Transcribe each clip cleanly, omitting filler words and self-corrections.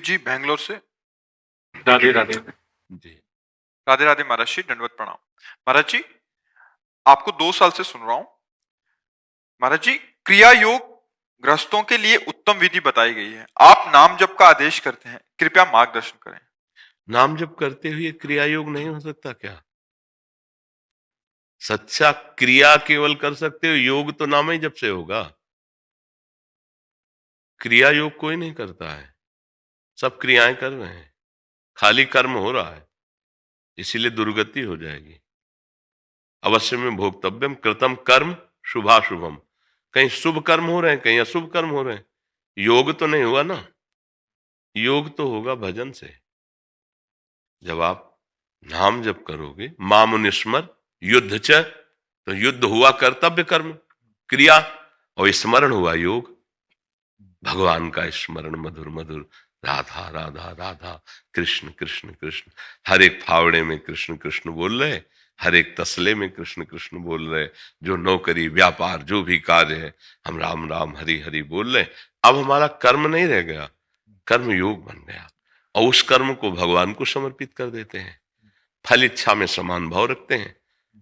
जी बैंगलोर से। राधे राधे। जी राधे राधे महाराज जी, दंडवत प्रणाम। महाराज जी, आपको 2 साल से सुन रहा हूं। महाराज जी, क्रिया योग ग्रस्तों के लिए उत्तम विधि बताई गई है। आप नाम जप का आदेश करते हैं, कृपया मार्गदर्शन करें। नाम जप करते हुए क्रिया योग नहीं हो सकता क्या? सच्चा क्रिया केवल कर सकते हो, योग तो नाम ही जप से होगा। क्रिया योग कोई नहीं करता है, सब क्रियाएं कर रहे हैं, खाली कर्म हो रहा है, इसीलिए दुर्गति हो जाएगी। अवश्य में भोक्तव्यम कृतम कर्म शुभाशुभम। कहीं शुभ कर्म हो रहे हैं, कहीं अशुभ कर्म हो रहे हैं, योग तो नहीं हुआ ना। योग तो होगा भजन से। जब आप नाम जप करोगे, मामुनिस्मर युद्ध च, तो युद्ध हुआ कर्तव्य कर्म क्रिया, और स्मरण हुआ योग। भगवान का स्मरण मधुर मधुर, राधा राधा राधा, कृष्ण कृष्ण कृष्ण। हर एक फावड़े में कृष्ण कृष्ण बोल रहे, हर एक तसले में कृष्ण कृष्ण बोल रहे। जो नौकरी व्यापार जो भी कार्य है, हम राम राम हरि हरि बोल रहे। अब हमारा कर्म नहीं रह गया, कर्म योग बन गया, और उस कर्म को भगवान को समर्पित कर देते हैं। फल इच्छा में समान भाव रखते हैं।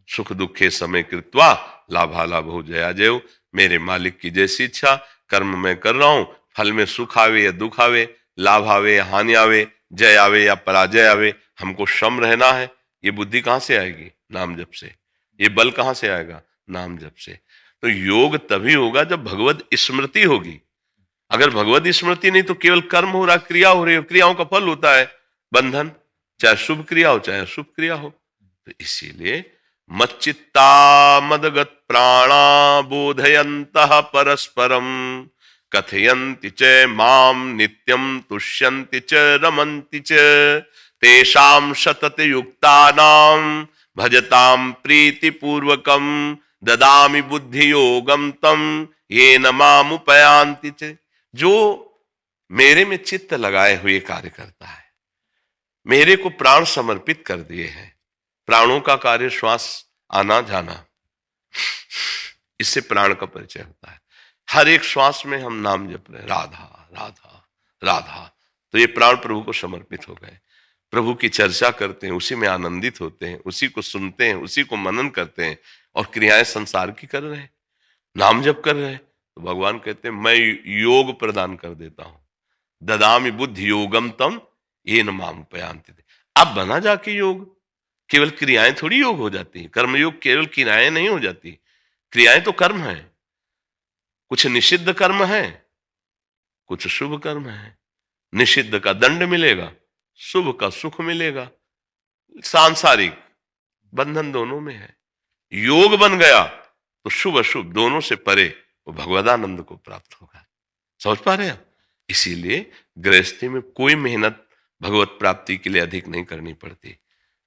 सुख दुखे समय कृत्वा लाभालाभ हो जया जय। मेरे मालिक की जैसी इच्छा कर्म मैं कर रहा हूं, फल में सुख आवे या दुख आवे, लाभ आवे या हानि आवे, जय आवे या पराजय आवे, हमको सम रहना है। ये बुद्धि कहां से आएगी? नाम जप से। ये बल कहां से आएगा? नाम जप से। तो योग तभी होगा जब भगवत स्मृति होगी। अगर भगवत स्मृति नहीं तो केवल कर्म हो रहा, क्रिया हो रही हो, क्रियाओं का फल होता है बंधन, चाहे शुभ क्रिया हो चाहे अशुभ क्रिया हो। तो इसीलिए मच्चित्ता मदगत प्राणा बोधयन्तः परस्परम कथयन्ति च माम नित्यम तुष्यन्ति च रमन्ति च तेषां सतत युक्तानां भजतां प्रीतिपूर्वकम ददामि बुद्धि योगम तम येन मामुपयान्ति च। जो मेरे में चित्त लगाए हुए कार्य करता है, मेरे को प्राण समर्पित कर दिए हैं। प्राणों का कार्य श्वास आना जाना, इससे प्राण का परिचय होता है। हर एक श्वास में हम नाम जप रहे, राधा राधा राधा, तो ये प्राण प्रभु को समर्पित हो गए। प्रभु की चर्चा करते हैं, उसी में आनंदित होते हैं, उसी को सुनते हैं, उसी को मनन करते हैं, और क्रियाएं संसार की कर रहे हैं, नाम जप कर रहे हैं। तो भगवान कहते हैं मैं योग प्रदान कर देता हूं, ददामि बुद्धि योगम तम येन मामुपयान्ति। अब बना जाके योग। केवल क्रियाएं थोड़ी योग हो जाती हैं, कर्म योग केवल क्रियाएं नहीं हो जाती। क्रियाएं तो कर्म है, कुछ निषिद्ध कर्म है, कुछ शुभ कर्म है। निषिद्ध का दंड मिलेगा, शुभ का सुख मिलेगा। सांसारिक बंधन दोनों में है। योग बन गया तो शुभ अशुभ दोनों से परे वो भगवदानंद को प्राप्त होगा। समझ पा रहे हैं? इसीलिए गृहस्थी में कोई मेहनत भगवत प्राप्ति के लिए अधिक नहीं करनी पड़ती।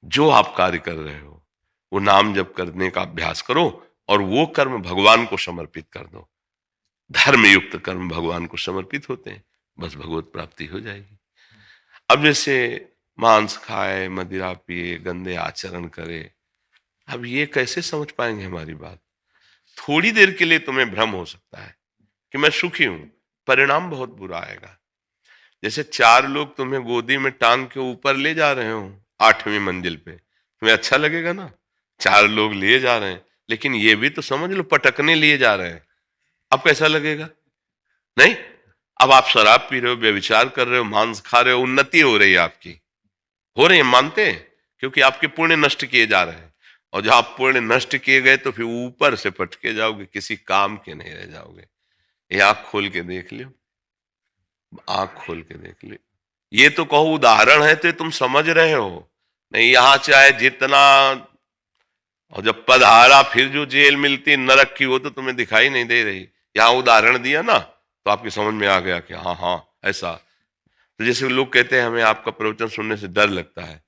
जो आप कार्य कर रहे हो वो नाम जप करने का अभ्यास करो, और वो कर्म भगवान को समर्पित कर दो। धर्म युक्त कर्म भगवान को समर्पित होते हैं, बस भगवत प्राप्ति हो जाएगी। अब जैसे मांस खाए, मदिरा पिए, गंदे आचरण करे, अब ये कैसे समझ पाएंगे हमारी बात? थोड़ी देर के लिए तुम्हें भ्रम हो सकता है कि मैं सुखी हूं, परिणाम बहुत बुरा आएगा। जैसे 4 लोग तुम्हें गोदी में टांग के ऊपर ले जा रहे हो 8वीं मंजिल पे, तुम्हें अच्छा लगेगा ना? 4 लोग लिए जा रहे हैं, लेकिन ये भी तो समझ लो पटकने लिए जा रहे हैं। अब कैसा लगेगा? नहीं। अब आप शराब पी रहे हो, व्यभिचार कर रहे हो, मांस खा रहे हो, उन्नति हो रही है आपकी, हो रही है, मानते हैं, क्योंकि आपके पुण्य नष्ट किए जा रहे हैं। और जब आप पुण्य नष्ट किए गए तो फिर ऊपर से पटके जाओगे, किसी काम के नहीं रह जाओगे। ये आंख खोल के देख लियो, आंख खोल के देख लियो। ये तो कहो उदाहरण है तो तुम समझ रहे हो, नहीं यहां चाहे जितना, और जब पधारा फिर जो जेल मिलती नरक की वो तो तुम्हें दिखाई नहीं दे रही। यहां उदाहरण दिया ना तो आपकी समझ में आ गया कि हाँ हाँ ऐसा। तो जैसे लोग कहते हैं हमें आपका प्रवचन सुनने से डर लगता है,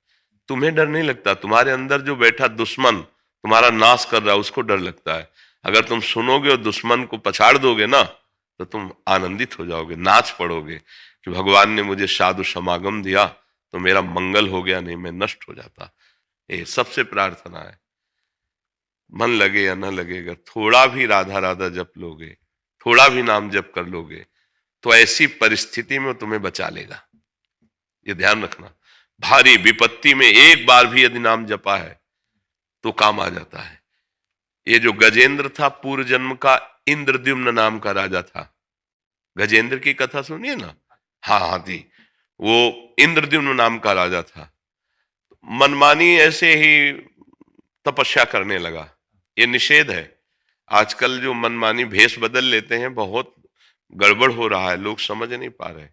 तुम्हें डर नहीं लगता, तुम्हारे अंदर जो बैठा दुश्मन तुम्हारा नाश कर रहा है उसको डर लगता है। अगर तुम सुनोगे और दुश्मन को पछाड़ दोगे ना तो तुम आनंदित हो जाओगे, नाच पड़ोगे कि भगवान ने मुझे साधु समागम दिया तो मेरा मंगल हो गया, नहीं मैं नष्ट हो जाता। ये सबसे प्रार्थना है, मन लगे या न लगे, अगर थोड़ा भी राधा राधा जप लोगे, थोड़ा भी नाम जप कर लोगे, तो ऐसी परिस्थिति में तुम्हें बचा लेगा। ये ध्यान रखना। भारी विपत्ति में एक बार भी यदि नाम जपा है तो काम आ जाता है। ये जो गजेंद्र था पूर्व जन्म का इंद्रद्युम्न नाम का राजा था। गजेंद्र की कथा सुनिए ना। हाँ हाथी, वो इंद्रद्युम्न नाम का राजा था। मनमानी ऐसे ही तपस्या करने लगा। ये निषेध है। आजकल जो मनमानी भेष बदल लेते हैं, बहुत गड़बड़ हो रहा है, लोग समझ नहीं पा रहे।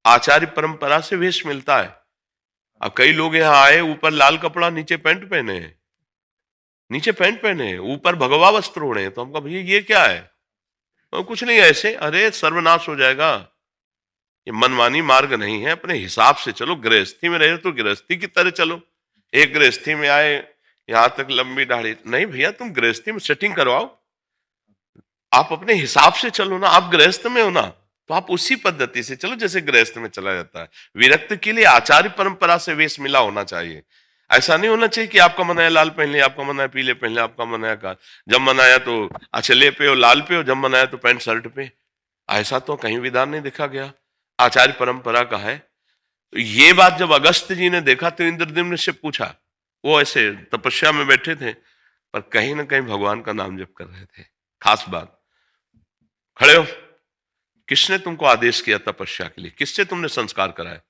आचार्य परंपरा से भेष मिलता है। अब कई लोग यहाँ आए, ऊपर लाल कपड़ा नीचे पैंट पहने हैं, नीचे पैंट पहने हैं, ऊपर भगवा वस्त्र ओढ़े हैं। तो हम कहा भैया ये क्या है? तो कुछ नहीं ऐसे। अरे सर्वनाश हो जाएगा। ये मनमानी मार्ग नहीं है, अपने हिसाब से चलो। गृहस्थी में रहे तो गृहस्थी की तरह चलो। एक गृहस्थी में आए, यहां तक लंबी दाढ़ी नहीं, भैया तुम गृहस्थी में सेटिंग करवाओ। आप अपने हिसाब से चलो ना। आप गृहस्थ में हो ना, तो आप उसी पद्धति से चलो जैसे गृहस्थ में चला जाता है। विरक्त के लिए आचार्य परंपरा से वेश मिला होना चाहिए। ऐसा नहीं होना चाहिए कि आपका मन आया लाल पहन लिया, आपका मन आया पीले पहन लिया, आपका मन आया काल, जब मन आया तो अचले पे और लाल पे, और जब मन आया तो पैंट शर्ट पे। ऐसा तो कहीं विधान नहीं देखा गया, आचार्य परंपरा का है। तो ये बात जब अगस्त जी ने देखा तो इंद्रद्युम्न से पूछा। वो ऐसे तपस्या में बैठे थे, पर कहीं ना कहीं भगवान का नाम जप कर रहे थे। खास बात, खड़े हो, किसने तुमको आदेश किया तपस्या के लिए? किससे तुमने संस्कार कराए?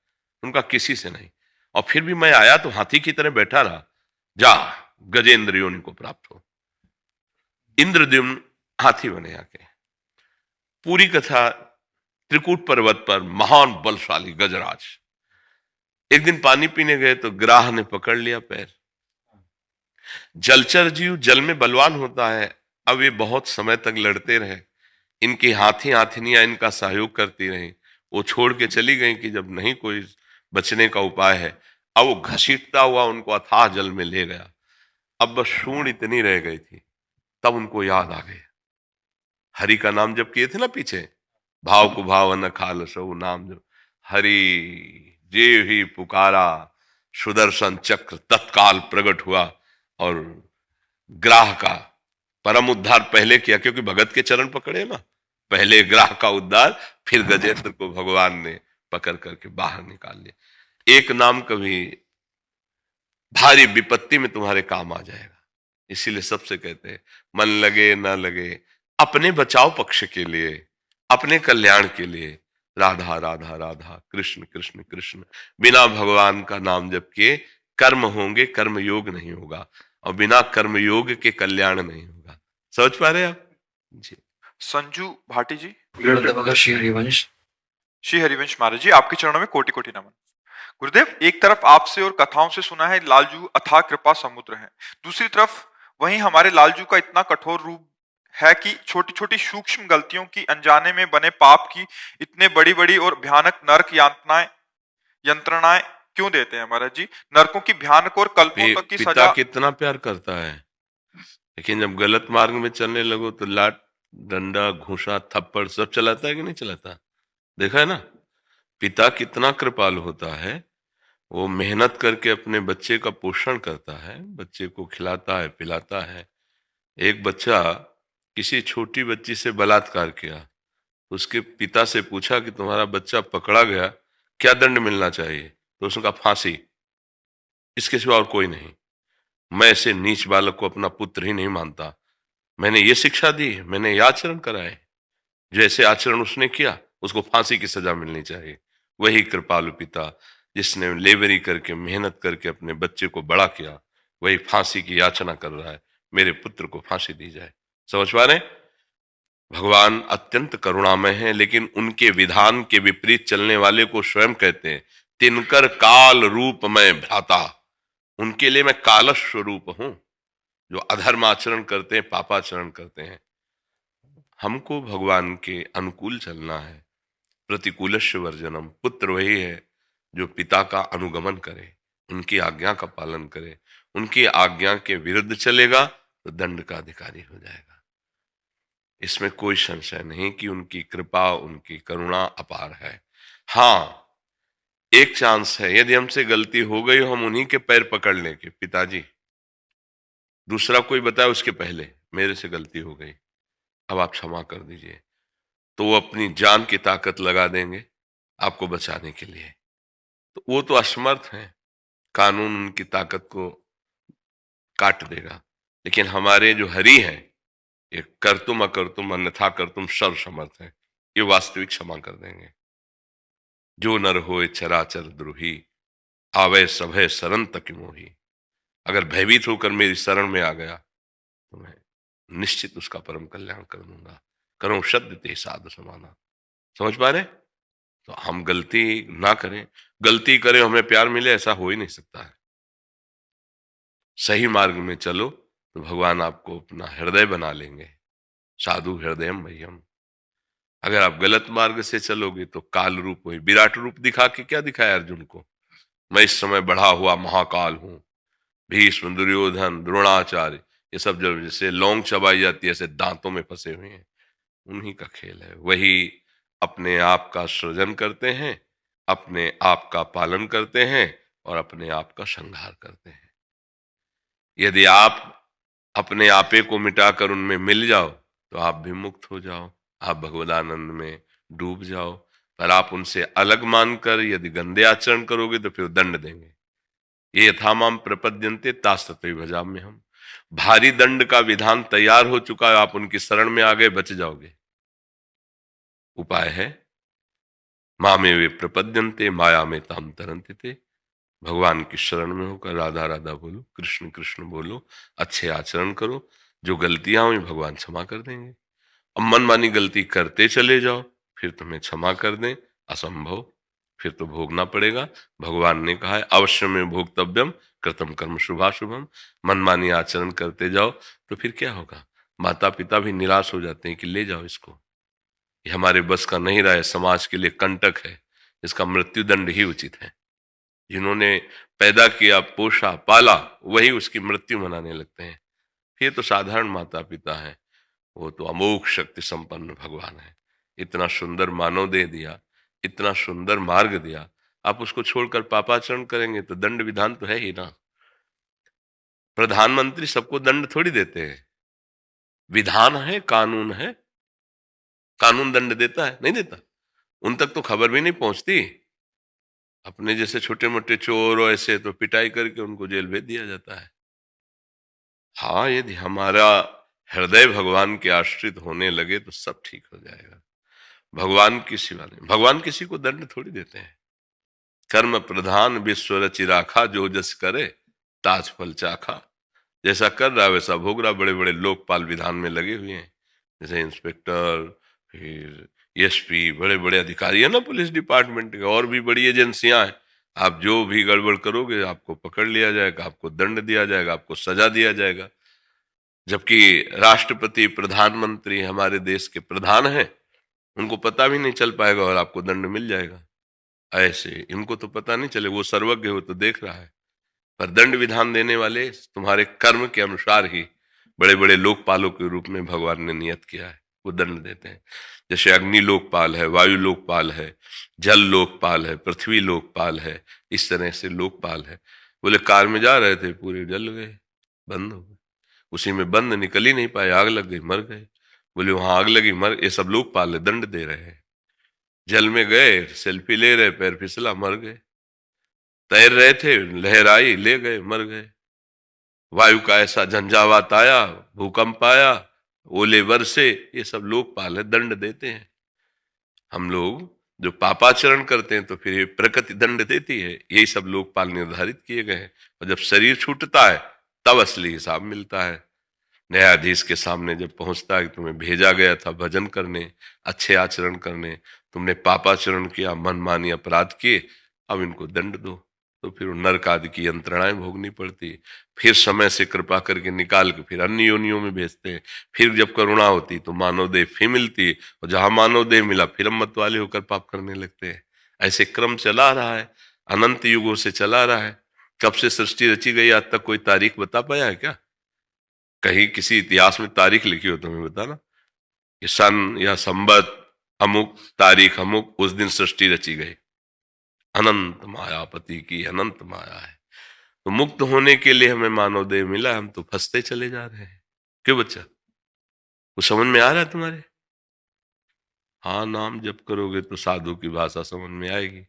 उनका किसी से नहीं। और फिर भी मैं आया तो हाथी की तरह बैठा रहा। जा गजेंद्र योनि को प्राप्त हो। इंद्रद्युम्न हाथी बने आके। पूरी कथा, त्रिकूट पर्वत पर महान बलशाली गजराज एक दिन पानी पीने गए तो ग्राह ने पकड़ लिया पैर। जलचर जीव जल में बलवान होता है। अब ये बहुत समय तक लड़ते रहे, इनकी हाथी हाथिनियां इनका सहयोग करती रही। वो छोड़ के चली गई कि जब नहीं कोई बचने का उपाय है। अब वो घसीटता हुआ उनको अथाह जल में ले गया। अब बस सूंड इतनी रह गई थी, तब उनको याद आ गया। हरि का नाम जब किए थे ना पीछे, भाव को भाव न खाल सो नाम जब हरि जे ही पुकारा, सुदर्शन चक्र तत्काल प्रकट हुआ और ग्राह का परम उद्धार पहले किया। क्योंकि भगत के चरण पकड़े ना, पहले ग्राह का उद्धार, फिर गजेंद्र को भगवान ने पकड़ करके बाहर निकाल लिया। एक नाम कभी भारी विपत्ति में तुम्हारे काम आ जाएगा। इसीलिए सबसे कहते हैं मन लगे ना लगे, अपने बचाव पक्ष के लिए, अपने कल्याण के लिए राधा राधा राधा, कृष्ण कृष्ण कृष्ण। बिना भगवान का नाम जप किए कर्म होंगे, कर्म योग नहीं होगा, और बिना कर्म योग के कल्याण नहीं होगा। समझ पा रहे आप जी? संजू भाटी जी। श्री हरिवंश। श्री हरिवंश महाराज जी, आपके चरणों में कोटि कोटि नमन। गुरुदेव, एक तरफ आपसे और कथाओं से सुना है लालजू अथाह कृपा समुद्र है, दूसरी तरफ वहीं हमारे लालजू का इतना कठोर रूप है कि छोटी छोटी सूक्ष्म गलतियों की अनजाने में बने पाप की इतने बड़ी बड़ी और भयानक नरक यंत्रणाएं क्यों देते हैं महाराज जी? नरकों की भयानक और कल्पों तक की पिता सजा। कितना प्यार करता है, लेकिन जब गलत मार्ग में चलने लगो तो लात, डंडा, घूंसा, थप्पड़ सब चलाता है कि नहीं चलाता? देखा है ना, पिता कितना कृपालु होता है। वो मेहनत करके अपने बच्चे का पोषण करता है, बच्चे को खिलाता है, पिलाता है। एक बच्चा किसी छोटी बच्ची से बलात्कार किया, उसके पिता से पूछा कि तुम्हारा बच्चा पकड़ा गया, क्या दंड मिलना चाहिए? तो उसने कहा फांसी, इसके सिवा और कोई नहीं। मैं ऐसे नीच बालक को अपना पुत्र ही नहीं मानता। मैंने ये शिक्षा दी, मैंने ये आचरण कराए, जैसे आचरण उसने किया उसको फांसी की सजा मिलनी चाहिए। वही कृपालु पिता जिसने लेबरी करके, मेहनत करके अपने बच्चे को बड़ा किया, वही फांसी की याचना कर रहा है, मेरे पुत्र को फांसी दी जाए। समझ पा रहे? भगवान अत्यंत करुणामय हैं, लेकिन उनके विधान के विपरीत चलने वाले को स्वयं कहते हैं तिनकर काल रूप में भ्राता। उनके लिए मैं कालश स्वरूप हूं। जो अधर्म आचरण करते हैं, पापाचरण करते हैं, हमको भगवान के अनुकूल चलना है। प्रतिकूलस्य वर्जनम। पुत्र वही है जो पिता का अनुगमन करे, उनकी आज्ञा का पालन करे। उनकी आज्ञा के विरुद्ध चलेगा तो दंड का अधिकारी हो जाएगा। इसमें कोई संशय नहीं कि उनकी कृपा, उनकी करुणा अपार है। हाँ, एक चांस है, यदि हमसे गलती हो गई, हम उन्हीं के पैर पकड़ लें कि पिताजी, दूसरा कोई बताए उसके पहले मेरे से गलती हो गई, अब आप क्षमा कर दीजिए, तो वो अपनी जान की ताकत लगा देंगे आपको बचाने के लिए। तो वो तो असमर्थ हैं, कानून उनकी ताकत को काट देगा। लेकिन हमारे जो हरि हैं, ये कर्तुम अकर्तुम अन्यथा कर्तुम सर्वसमर्थ है, ये वास्तविक क्षमा कर देंगे। जो नर होए चराचर द्रोही, आवे सभय शरण तक मोही। अगर भयभीत होकर मेरी शरण में आ गया तो मैं निश्चित उसका परम कल्याण कर दूंगा। करो शब्द ते साधु समाना। समझ पा रहे? तो हम गलती ना करें, गलती करें हमें प्यार मिले, ऐसा हो ही नहीं सकता है। सही मार्ग में चलो तो भगवान आपको अपना हृदय बना लेंगे। साधु हृदय मह्यम। अगर आप गलत मार्ग से चलोगे तो काल रूप हुई, विराट रूप दिखा के क्या दिखाया अर्जुन को? मैं इस समय बढ़ा हुआ महाकाल हूं। भीष्म, दुर्योधन, द्रोणाचार्य, ये सब जब जैसे लौंग चबाई जाती है ऐसे दांतों में फंसे हुए हैं, उन्हीं का खेल है। वही अपने आप का सृजन करते हैं, अपने आप का पालन करते हैं और अपने आप का संहार करते हैं। यदि आप अपने आपे को मिटाकर उनमें मिल जाओ तो आप भी मुक्त हो जाओ, आप भगवदानंद में डूब जाओ। पर आप उनसे अलग मानकर यदि गंदे आचरण करोगे तो फिर दंड देंगे। ये यथामाम प्रपद्यन्ते तास्तते भजाम्य हम। भारी दंड का विधान तैयार हो चुका है, आप उनकी शरण में आ गए, बच जाओगे। उपाय है मामे वे प्रपद्यन्ते माया में ताम तरन्ते थे। भगवान की शरण में होकर राधा राधा बोलो, कृष्ण कृष्ण बोलो, अच्छे आचरण करो। जो गलतियां हुई भगवान क्षमा कर देंगे। अब मनमानी गलती करते चले जाओ, फिर तुम्हें क्षमा कर दें, असंभव, फिर तो भोगना पड़ेगा। भगवान ने कहा है अवश्य में भोक्तव्यम कृतम कर्म शुभाशुभम। मनमानी आचरण करते जाओ तो फिर क्या होगा? माता पिता भी निराश हो जाते हैं कि ले जाओ इसको, ये हमारे बस का नहीं रहा है, समाज के लिए कंटक है, इसका मृत्युदंड ही उचित है। जिन्होंने पैदा किया, पोषा, पाला, वही उसकी मृत्यु मनाने लगते हैं। ये तो साधारण माता पिता है, वो तो अमोघ शक्ति संपन्न भगवान है। इतना सुंदर मानव दे दिया, इतना सुंदर मार्ग दिया, आप उसको छोड़कर पापाचरण करेंगे तो दंड विधान तो है ही ना। प्रधानमंत्री सबको दंड थोड़ी देते हैं, विधान है, कानून है। कानून दंड देता है? नहीं देता। उन तक तो खबर भी नहीं पहुंचती। अपने जैसे छोटे मोटे चोर और ऐसे तो पिटाई करके उनको जेल भेज दिया जाता है। हाँ, यदि हमारा हृदय भगवान के आश्रित होने लगे तो सब ठीक हो जाएगा। भगवान की सिवा नहीं, भगवान किसी को दंड थोड़ी देते हैं। कर्म प्रधान विश्व रचि राखा, जो जस करे ताज फल चाखा। जैसा कर रहा वैसा भोग रहा। बड़े बड़े लोकपाल विधान में लगे हुए हैं, जैसे इंस्पेक्टर, फिर एसपी, बड़े बड़े अधिकारी है ना पुलिस डिपार्टमेंट के, और भी बड़ी एजेंसियां हैं। आप जो भी गड़बड़ करोगे आपको पकड़ लिया जाएगा, आपको दंड दिया जाएगा, आपको सजा दिया जाएगा। जबकि राष्ट्रपति, प्रधानमंत्री हमारे देश के प्रधान हैं, उनको पता भी नहीं चल पाएगा और आपको दंड मिल जाएगा। ऐसे इनको तो पता नहीं चले, वो सर्वज्ञ हो तो देख रहा है। पर दंड विधान देने वाले तुम्हारे कर्म के अनुसार ही बड़े बड़े लोकपालों के रूप में भगवान ने नियत किया है, वो दंड देते हैं। जैसे अग्नि लोकपाल है, वायु लोकपाल है, जल लोकपाल है, पृथ्वी लोकपाल है, इस तरह से लोकपाल है। बोले कार में जा रहे थे, पूरे जल गए, बंद हो गए। उसी में बंद निकल ही नहीं पाए, आग लग गई, मर गए। बोले वहां आग लगी, मर। ये सब लोकपाल है, दंड दे रहे हैं। जल में गए, सेल्फी ले रहे, पैर फिसला, मर गए। तैर रहे थे, लहर आई, ले गए, मर गए। वायु का ऐसा झंझावात आया, भूकंप आया, ओले बरसे, ये सब लोकपाल है, दंड देते हैं। हम लोग जो पापाचरण करते हैं तो फिर ये प्रकृति दंड देती है। यही सब लोकपाल निर्धारित किए गए हैं। और जब शरीर छूटता है तब असली हिसाब मिलता है। न्यायाधीश के सामने जब पहुंचता है कि तुम्हें भेजा गया था भजन करने, अच्छे आचरण करने, तुमने पापाचरण किया, मनमानी अपराध किए, अब इनको दंड दो। तो फिर नरक आदि की यंत्रणाएं भोगनी पड़ती, फिर समय से कृपा करके निकाल के फिर अन्य योनियों में भेजते हैं। फिर जब करुणा होती तो मानव देह फिर मिलती, और जहां मानव देह मिला फिर अमत वाले होकर पाप करने लगते हैं। ऐसे क्रम चला रहा है, अनंत युगों से चला रहा है। कब से सृष्टि रची गई आज तक कोई तारीख बता पाया है क्या? कहीं किसी इतिहास में तारीख लिखी हो तो हमें बताना कि सन या संवत अमुक तारीख अमुक उस दिन सृष्टि रची गई। अनंत मायापति की अनंत माया है। तो मुक्त होने के लिए हमें मानव देह मिला, हम तो फंसते चले जा रहे हैं। क्यों बच्चा, वो समझ में आ रहा है तुम्हारे? हाँ, नाम जप करोगे तो साधु की भाषा समझ में आएगी।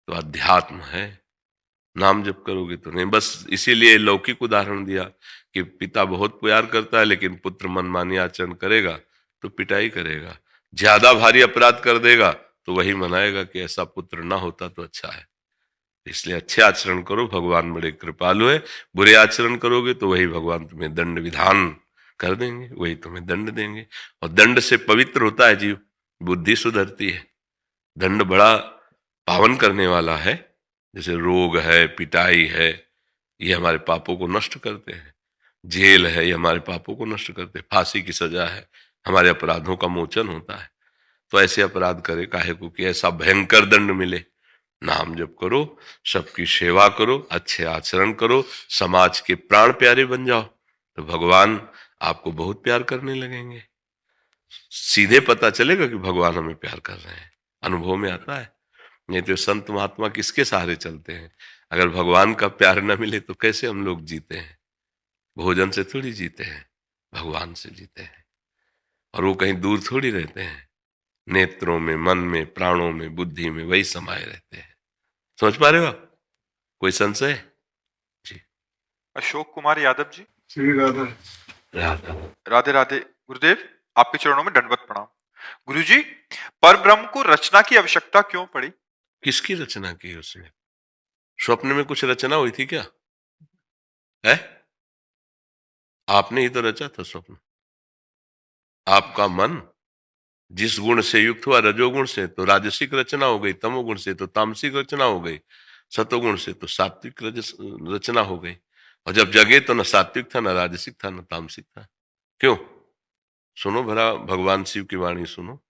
तो अध्यात्म है। नाम जप करोगे तो नहीं। बस इसीलिए लौकिक उदाहरण दिया कि पिता बहुत प्यार करता है, लेकिन पुत्र मनमानी आचरण करेगा तो पिटाई करेगा। ज्यादा भारी अपराध कर देगा तो वही मनाएगा कि ऐसा पुत्र ना होता तो अच्छा है। इसलिए अच्छे आचरण करो, भगवान बड़े कृपालु है। बुरे आचरण करोगे तो वही भगवान तुम्हें दंड विधान कर देंगे, वही तुम्हें दंड देंगे। और दंड से पवित्र होता है जीव, बुद्धि सुधरती है। दंड बड़ा पावन करने वाला है। जैसे रोग है, पिटाई है, ये हमारे पापों को नष्ट करते हैं। जेल है, ये हमारे पापों को नष्ट करते हैं। फांसी की सजा है, हमारे अपराधों का मोचन होता है। तो ऐसे अपराध करे काहे को कि ऐसा भयंकर दंड मिले। नाम जप करो, सबकी सेवा करो, अच्छे आचरण करो, समाज के प्राण प्यारे बन जाओ, तो भगवान आपको बहुत प्यार करने लगेंगे। सीधे पता चलेगा कि भगवान हमें प्यार कर रहे हैं, अनुभव में आता है। नहीं तो संत महात्मा किसके सहारे चलते हैं? अगर भगवान का प्यार न मिले तो कैसे हम लोग जीते हैं? भोजन से थोड़ी जीते हैं, भगवान से जीते हैं। और वो कहीं दूर थोड़ी रहते हैं, नेत्रों में, मन में, प्राणों में, बुद्धि में वही समाये रहते हैं। समझ पा रहे हो आप? कोई संशय जी? अशोक कुमार यादव जी। श्री राधा। राधे राधे गुरुदेव, आपके चरणों में दंडवत प्रणाम। गुरुजी, पर ब्रह्म को रचना की आवश्यकता क्यों पड़ी? किसकी रचना की उसने? स्वप्न में कुछ रचना हुई थी क्या? है? आपने ही तो रचा था स्वप्न। आपका मन जिस गुण से युक्त हुआ, रजोगुण से तो राजसिक रचना हो गई, तमोगुण से तो तामसिक रचना हो गई, सतोगुण से तो सात्विक रचना हो गई। और जब जगे तो न सात्विक था, न राजसिक था, न तामसिक था। क्यों? सुनो भला, भगवान शिव की वाणी सुनो।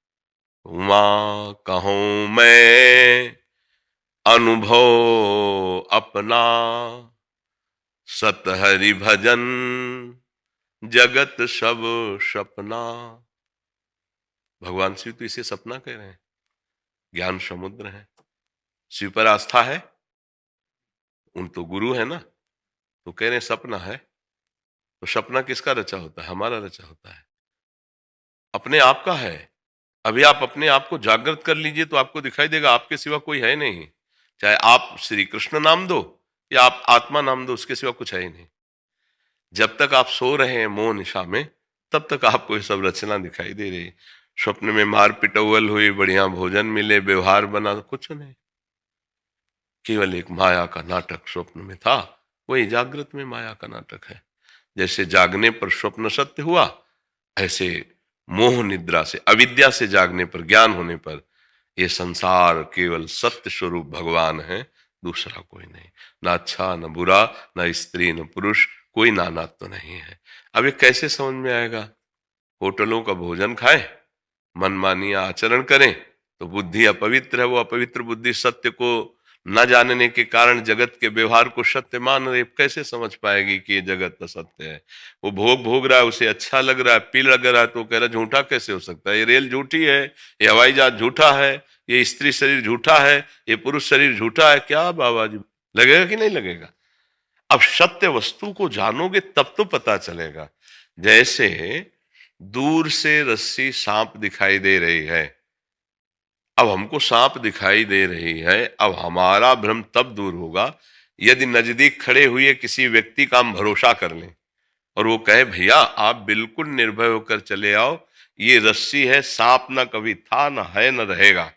उमा कहूं मैं अनुभव अपना, सत हरि भजन जगत सब सपना। भगवान शिव तो इसे सपना कह रहे हैं। ज्ञान समुद्र है, शिव पर आस्था है, उन तो गुरु है ना, तो कह रहे हैं सपना है। तो सपना किसका रचा होता है? हमारा रचा होता है, अपने आप का है। अभी आप अपने आप को जागृत कर लीजिए तो आपको दिखाई देगा आपके सिवा कोई है नहीं। चाहे आप श्री कृष्ण नाम दो या आप आत्मा नाम दो, उसके सिवा कुछ है ही नहीं। जब तक आप सो रहे हैं मोह निशा में, तब तक आपको ये सब रचना दिखाई दे रही है। स्वप्न में मार पिटौल हुई, बढ़िया भोजन मिले, व्यवहार बना, तो कुछ नहीं, केवल एक माया का नाटक स्वप्न में था। वही जागृत में माया का नाटक है। जैसे जागने पर स्वप्न सत्य हुआ, ऐसे मोह निद्रा से, अविद्या से जागने पर, ज्ञान होने पर ये संसार केवल सत्य स्वरूप भगवान है, दूसरा कोई नहीं। ना अच्छा न बुरा, न स्त्री न पुरुष, कोई नानात्व तो नहीं है। अब ये कैसे समझ में आएगा? होटलों का भोजन खाएं, मनमानी आचरण करें तो बुद्धि अपवित्र है। वो अपवित्र बुद्धि सत्य को न जानने के कारण जगत के व्यवहार को सत्य मान रहे, कैसे समझ पाएगी कि ये जगत तो सत्य है? वो भोग रहा है, उसे अच्छा लग रहा है, पी लग रहा है, तो कह रहा झूठा कैसे हो सकता है? ये रेल झूठी है, ये हवाई जहाज झूठा है, ये स्त्री शरीर झूठा है, ये पुरुष शरीर झूठा है। क्या बाबा जी, लगेगा कि नहीं लगेगा? अब सत्य वस्तु को जानोगे तब तो पता चलेगा। जैसे दूर से रस्सी सांप दिखाई दे रही है, अब हमको सांप दिखाई दे रही है, अब हमारा भ्रम तब दूर होगा यदि नजदीक खड़े हुए किसी व्यक्ति का हम भरोसा कर लें और वो कहे भैया आप बिल्कुल निर्भय होकर चले आओ, ये रस्सी है, सांप ना कभी था, ना है, ना रहेगा।